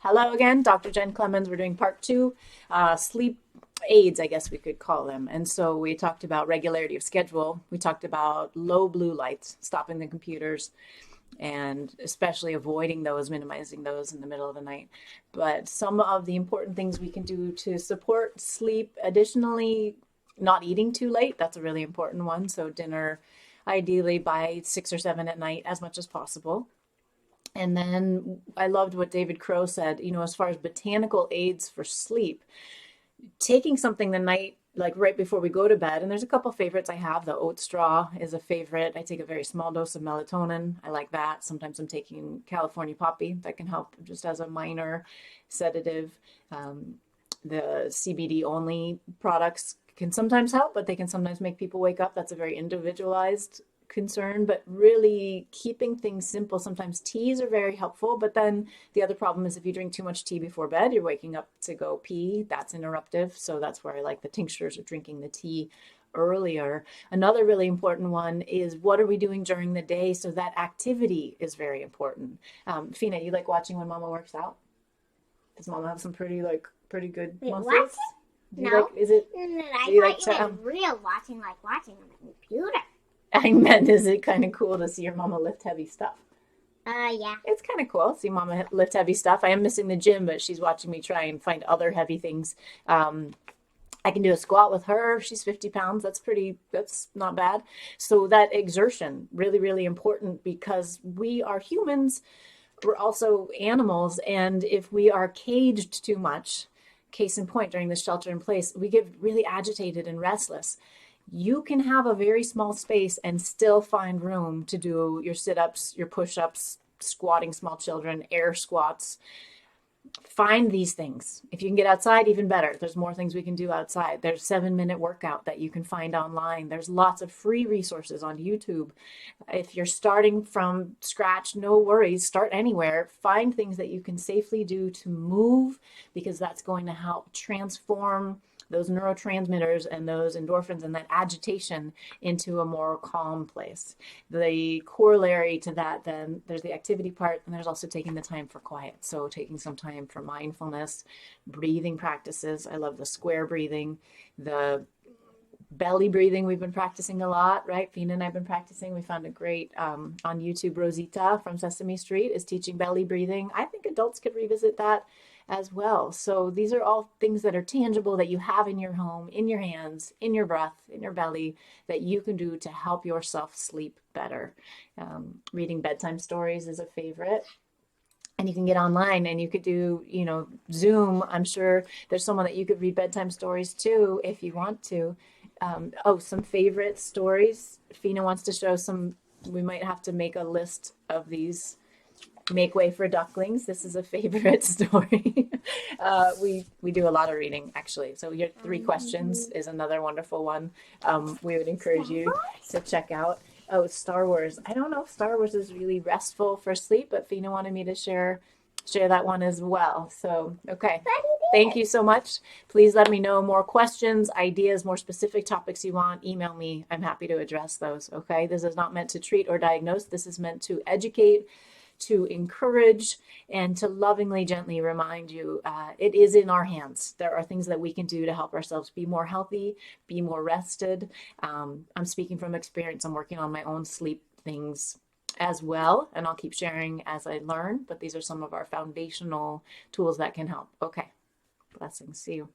Hello again, Dr. Jen Clemens. We're doing part two, sleep aids, I guess we could call them. And so we talked about regularity of schedule. We talked about low blue lights, stopping the computers, and especially avoiding those, minimizing those in the middle of the night. But some of the important things we can do to support sleep, additionally, not eating too late. That's a really important one. So dinner, ideally by 6 or 7 at night, as much as possible. And then I loved what David Crow said, as far as botanical aids for sleep, taking something the night, like right before we go to bed. And there's a couple favorites I have. The oat straw is a favorite. I take a very small dose of melatonin. I like that. Sometimes I'm taking California poppy that can help just as a minor sedative. The CBD only products can sometimes help, but they can sometimes make people wake up. That's a very individualized concern, but really keeping things simple. Sometimes teas are very helpful, but then the other problem is if you drink too much tea before bed, you're waking up to go pee. That's interruptive. So that's where I like the tinctures of drinking the tea earlier. Another really important one is what are we doing during the day? So that activity is very important. Fina, you like watching when Mama works out? Does Mama have some pretty good Wait, muscles? what? Do you like? No. Is it? No, Do I you thought like you to? meant real watching, like watching on the computer. I meant, is it kind of cool to see your Mama lift heavy stuff? Yeah. It's kind of cool. See Mama lift heavy stuff. I am missing the gym, but she's watching me try and find other heavy things. Um, I can do a squat with her. She's 50 pounds. That's not bad. So that exertion, really, really important because we are humans. We're also animals. And if we are caged too much, case in point, during the shelter in place, we get really agitated and restless. You can have a very small space and still find room to do your sit ups, your push ups, squatting small children, air squats. Find these things. If you can get outside, even better. There's more things we can do outside. There's 7 minute workout that you can find online. There's lots of free resources on YouTube. If you're starting from scratch, no worries. Start anywhere. Find things that you can safely do to move because that's going to help transform those neurotransmitters and those endorphins and that agitation into a more calm place. The corollary to that, then, there's the activity part, and there's also taking the time for quiet. So, taking some time for mindfulness, breathing practices. I love the square breathing, the belly breathing we've been practicing a lot, right? Fina and I've been practicing. We found a great on YouTube. Rosita from Sesame Street is teaching belly breathing. I think adults could revisit that as well. So these are all things that are tangible that you have in your home, in your hands, in your breath, in your belly that you can do to help yourself sleep better. Reading bedtime stories is a favorite. And you can get online and you could do, Zoom. I'm sure there's someone that you could read bedtime stories to if you want to. Some favorite stories. Fina wants to show some. We might have to make a list of these. Make Way for Ducklings. This is a favorite story. We do a lot of reading actually. So your three questions is another wonderful one. We would encourage you to check out. Oh, Star Wars. I don't know if Star Wars is really restful for sleep, but Fina wanted me to share that one as well. So, okay. Thank you so much. Please let me know more questions, ideas, more specific topics you want. Email me. I'm happy to address those. Okay. This is not meant to treat or diagnose. This is meant to educate, to encourage, and to lovingly, gently remind you it is in our hands. There are things that we can do to help ourselves be more healthy, be more rested. I'm speaking from experience. I'm working on my own sleep things as well, and I'll keep sharing as I learn. But these are some of our foundational tools that can help. Okay. Blessings. See you.